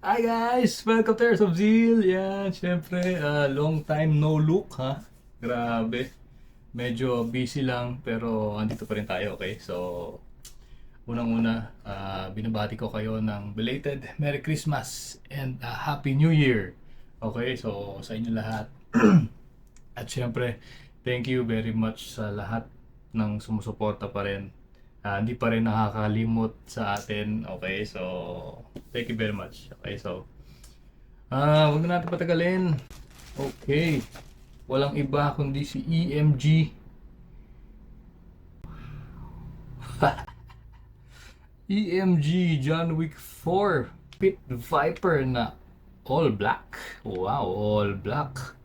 Hi guys! Welcome to Airs of Zeal! Yan, syempre, long time no look ha. Grabe. Medyo busy lang pero andito pa rin tayo, okay? So, unang-una, binabati ko kayo ng belated Merry Christmas and Happy New Year. Okay, so sa inyo lahat. At syempre, thank you very much sa lahat ng sumusuporta pa rin. Hindi pa rin nakakalimot sa atin. Okay, so thank you very much. Okay, so huwag na natin patagalin. Okay, walang iba kundi si EMG. EMG John Wick 4 Pit Viper na all black. Wow, all black.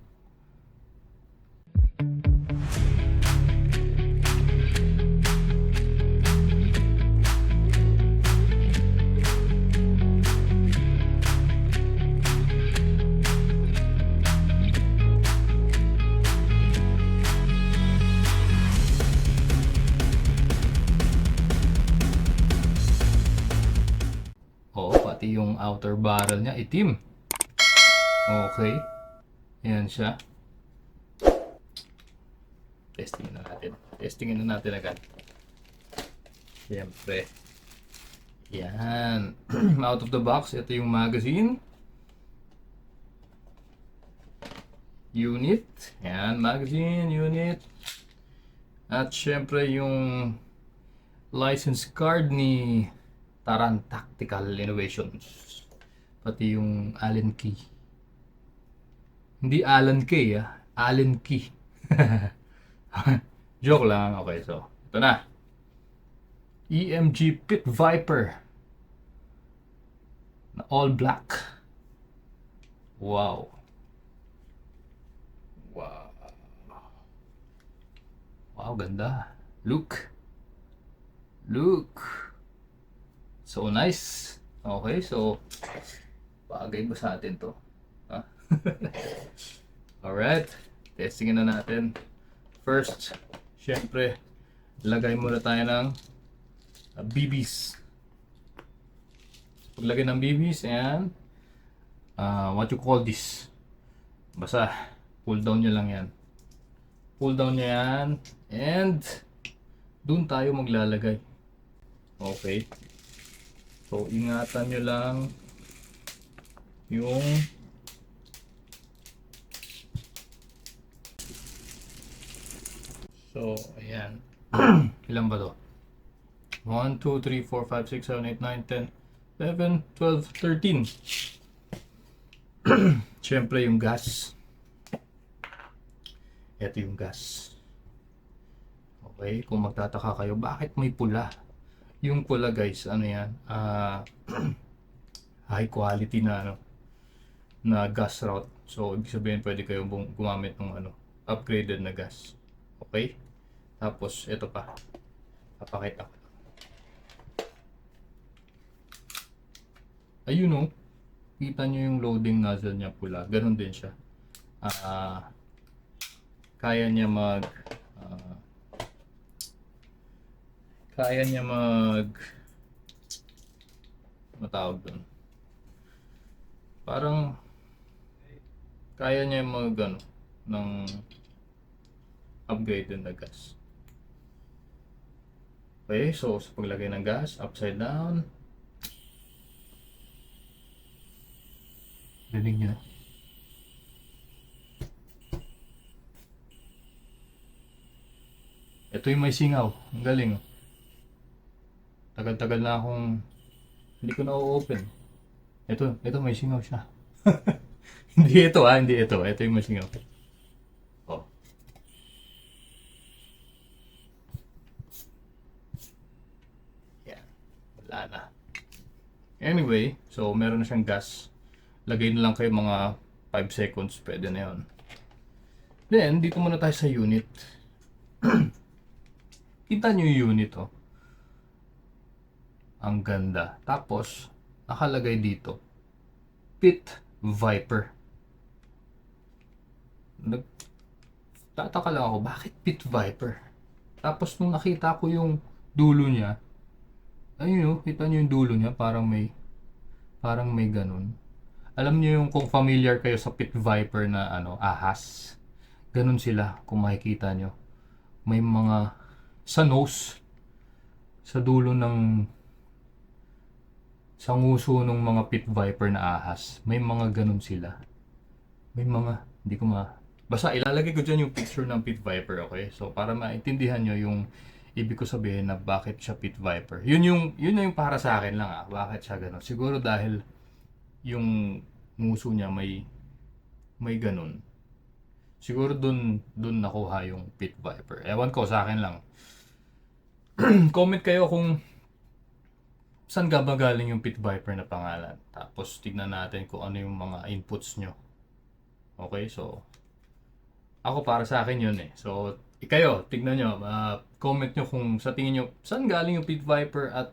Oo, pati yung outer barrel niya itim. Okay. Yan siya. Testingin na natin. Testingin na natin agad. Siyempre. Yan. Out of the box, ito yung magazine. Unit. Yan, magazine, unit. At syempre yung license card ni Taran Tactical Innovations. Pati yung Allen Key. Hindi Allen Key, Allen Key. Joke lang. Okay, so ito na. EMG Pit Viper na all black. Wow. Wow. Wow, ganda. Look. So nice. Okay, so bagay ba sa atin to? Huh? Alright. Testingin na natin. First, syempre, lagay muna tayo ng BBs. Paglagay ng BBs, ayan. What you call this? Basta, pull down nyo lang yan. Pull down nyo yan. And, dun tayo maglalagay. Okay. So, ingatan nyo lang yung so, ayan. Ilan ba to? 1, 2, 3, 4, 5, 6, 7, 8, 9, 10, 11, 12, 13. Siyempre yung gas. Ito yung gas. Okay, kung magtataka kayo, bakit may pula? Yung pula guys, ano yan? High quality na ano, na gas route. So, ibig sabihin pwede kayo gumamit ng upgraded na gas. Okay? Tapos, ito pa. Papakita ko. Ayun o. Kita nyo yung loading nozzle niya pula. Ganon din siya. Kaya niya matawag doon. Parang kaya niya ng upgraded na gas. Okay, so sa paglagay ng gas, upside down. Dinig niyo. Ito yung may singaw. Ang galing. Tagal-tagal na akong hindi ko na-open. Ito may singaw siya. Hindi ito hindi ito. Ito yung may singaw. Oh. Yan. Wala na. Anyway, so meron na siyang gas. Lagay na lang kayo mga 5 seconds. Pwede na yun. Then, dito muna tayo sa unit. Kita nyo yung unit, oh. Ang ganda. Tapos, nakalagay dito, Pit Viper. Nagtataka lang ako, bakit Pit Viper? Tapos, nung nakita ko yung dulo niya, ayun, oh, kita nyo yung dulo niya, parang may ganun. Alam niyo yung kung familiar kayo sa pit viper na ahas. Ganun sila kung makikita nyo. May mga sa nose, sa dulo ng sa nguso ng mga pit viper na ahas. May mga ganun sila. May mga, hindi ko basta ilalagay ko dyan yung picture ng pit viper, okay? So para maintindihan nyo yung ibig ko sabihin na bakit siya pit viper. Yun na yung para sa akin lang bakit siya ganun. Siguro dahil yung nguso niya may ganun. Siguro dun nakuha yung pit viper. Ewan ko, sa akin lang. Comment kayo kung saan galing yung pit viper na pangalan. Tapos tignan natin kung ano yung mga inputs nyo. Okay, so ako para sa akin yun eh. So ikayo, tignan nyo, comment nyo kung sa tingin nyo saan galing yung pit viper at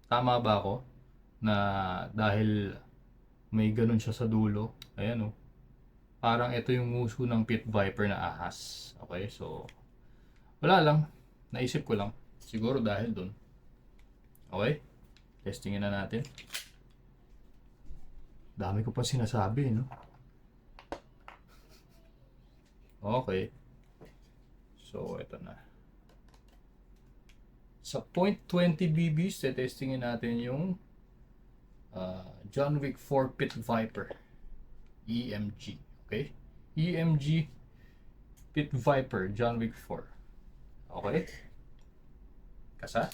tama ba ako na dahil may ganun siya sa dulo. Ayan oh. Parang ito yung nguso ng pit viper na ahas. Okay, so wala lang. Naisip ko lang. Siguro dahil dun. Okay? Testingin na natin. Dami ko pa sinasabi, no? Okay. So, ito na. Sa 0.20 BBs, testingin natin yung John Wick 4 Pit Viper. EMG. Okay? EMG Pit Viper John Wick 4. Okay? Kasa.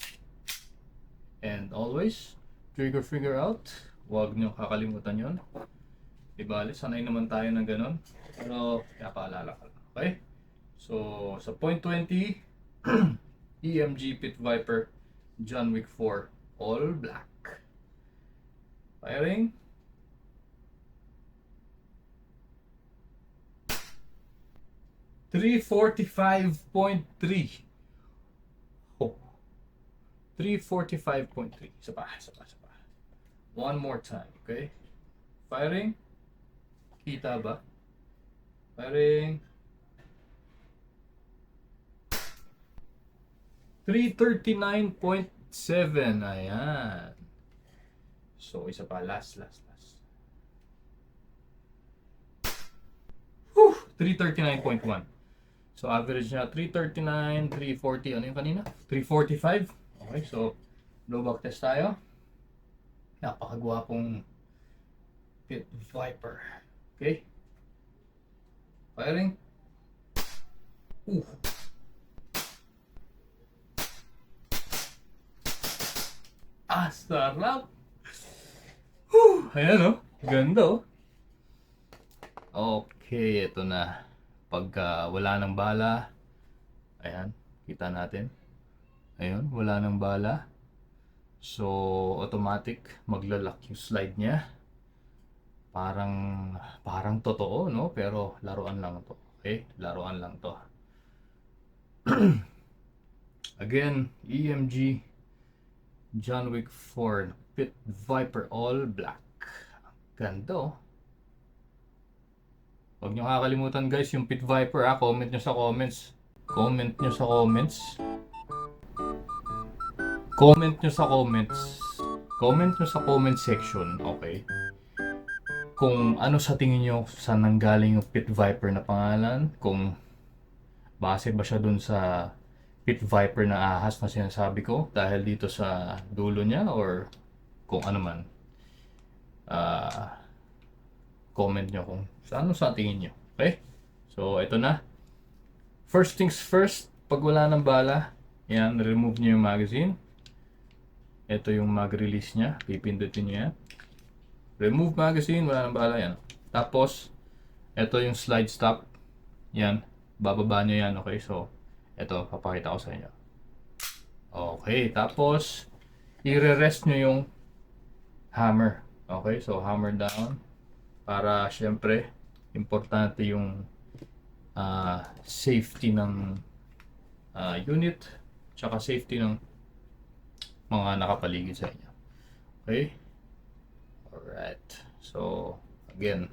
And always, trigger finger out. Huwag nyo kakalimutan yon. Ibali, sanay naman tayo ng ganun. Pero, paalala ka lang. Okay? So, sa 0.20, EMG Pit Viper John Wick 4 All Black. Firing. 345.3. Oh. 345.3. Isa pa. One more time, okay? Firing. Kita ba? Firing. 339.7. Ayan. So, isa pa. Last. 339.1. So, average niya 339, 340. Ano yung kanina? 345. Okay, so, low back test tayo. Napakagwapong Pit Viper. Okay. Firing. Sarap. Ayan oh. Ganda oh. Okay, ito na. Pagka wala ng bala, ayan, kita natin. Ayun, wala ng bala. So, automatic maglalak yung slide niya. Parang totoo, no? Pero laruan lang to. Okay? Laruan lang to. Again, EMG John Wick 4 Pit Viper All Black. Ganda oh. Huwag nyo kakalimutan guys yung Pit Viper comment nyo sa comments. Comment nyo sa comments. Comment nyo sa comments. Comment nyo sa comment section, okay? Kung ano sa tingin nyo saan nanggaling yung Pit Viper na pangalan. Kung base ba siya dun sa Pit Viper na ahas na sinasabi ko dahil dito sa dulo niya or kung ano man. Comment nyo kung ano sa tingin nyo. Okay? So, ito na. First things first, pag wala ng bala, yan, remove nyo yung magazine. Ito yung mag-release niya. Pipindutin nyo yan. Remove magazine, wala ng bala yan. Tapos, ito yung slide stop. Yan, bababa nyo yan. Okay, so, ito, papakita ko sa inyo. Okay, tapos, i-rest nyo yung hammer. Okay, so hammer down. Para syempre importante yung safety ng unit tsaka safety ng mga nakapaligid sa inyo. Okay? Alright. So, again,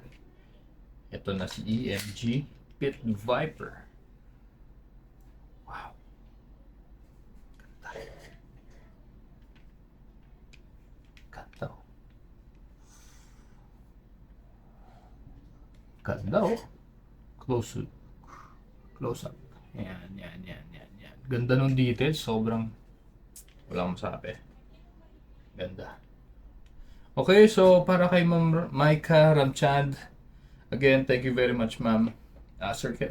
ito na si EMG Pit Viper. Wow. Ganda. Ganda oh. Close up. Yan. Ganda nung details. Sobrang walang masabi. Ganda. Okay, so para kay Ma'am Maika Ramchand, again, thank you very much, ma'am.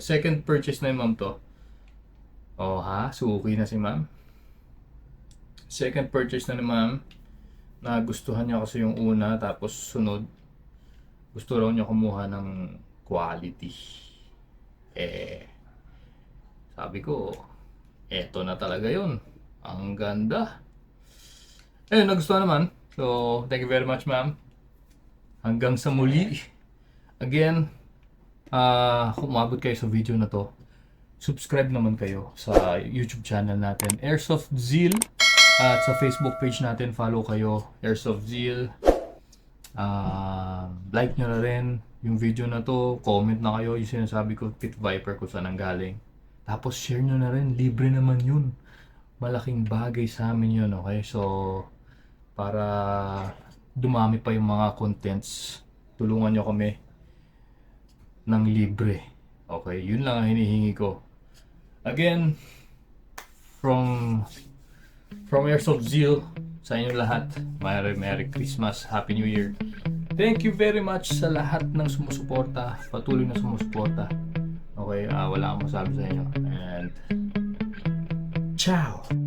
Second purchase na yung ma'am to. Oh ha, suki na si ma'am. Second purchase na ni ma'am. Nagustuhan niya kasi yung una, tapos sunod, gusto raw niya kumuha ng quality. Sabi ko, eto na talaga yun. Ang ganda. Nagustuhan naman. So, thank you very much, ma'am. Hanggang sa muli. Again, kung umabot kayo sa video na to, subscribe naman kayo sa YouTube channel natin, Airsoft Zeal. At sa Facebook page natin, follow kayo, Airsoft Zeal. Like nyo na rin yung video na to, comment na kayo yung sinasabi ko, Pit Viper kung saan ang galing. Tapos share nyo na rin, libre naman yun. Malaking bagay sa amin yun, okay? So, para dumami pa yung mga contents, tulungan nyo kami ng libre. Okay, yun lang ang hinihingi ko. Again, from Airsoft Zeal, sa inyo lahat, Merry Christmas, Happy New Year. Thank you very much sa lahat ng sumusuporta, patuloy na sumusuporta. Okay, wala akong masabi sa inyo. And ciao!